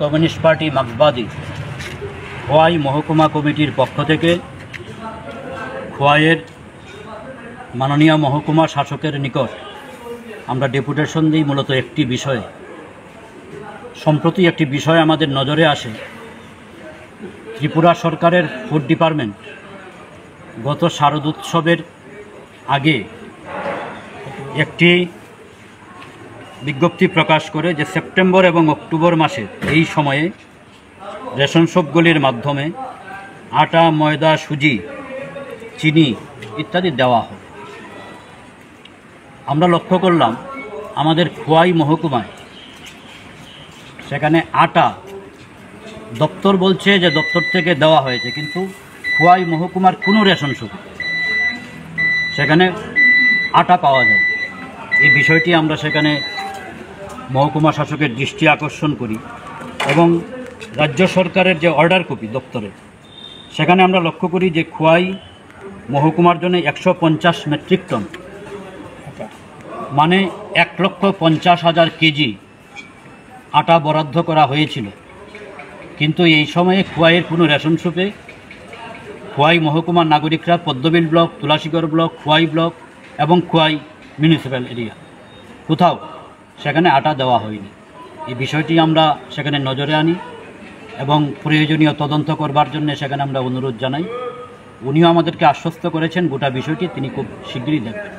Communist party মার্ক্সবাদী Khowai মহকুমা কমিটির পক্ষ থেকে খোয়াইয়ের মাননীয় মহকুমা শাসকের নিকট আমরা ডেপুটেশন দিই মূলত একটি বিষয়ে। সম্প্রতি একটি বিষয় আমাদের নজরে আসে। ত্রিপুরা সরকারের ফুড ডিপার্টমেন্ট গত শারদোৎসবের আগে একটি বিজ্ঞপ্তি প্রকাশ করে যে সেপ্টেম্বর এবং অক্টোবর মাসের এই সময়ে রেশন শপগুলির মাধ্যমে আটা, ময়দা, সুজি, চিনি ইত্যাদি দেওয়া হয়। আমরা লক্ষ্য করলাম আমাদের খোয়াই মহকুমায় সেখানে আটা দপ্তর বলছে যে দপ্তর থেকে দেওয়া হয়েছে, কিন্তু খোয়াই মহকুমার কোনো রেশন শপ সেখানে আটা পাওয়া যায়। এই বিষয়টি আমরা সেখানে মহকুমা শাসকের দৃষ্টি আকর্ষণ করি এবং রাজ্য সরকারের যে অর্ডার কপি দপ্তরের সেখানে আমরা লক্ষ্য করি যে খোয়াই মহকুমার জন্য 150 মেট্রিক টন মানে 1,50,000 কেজি আটা বরাদ্দ করা হয়েছিল। কিন্তু এই সময়ে খোয়াইয়ের কোনো রেশন শপে খোয়াই মহকুমার নাগরিকরা Padmabil block, Tulashigarh block, Khowai block এবং খোয়াই মিউনিসিপ্যাল এরিয়া কোথাও সেখানে আটা দেওয়া হয়নি। এই বিষয়টি আমরা সেখানে নজরে আনি এবং প্রয়োজনীয় তদন্ত করবার জন্য সেখানে আমরা অনুরোধ জানাই। উনিও আমাদেরকে আশ্বস্ত করেছেন গোটা বিষয়টি তিনি খুব শীঘ্রই দেখবেন।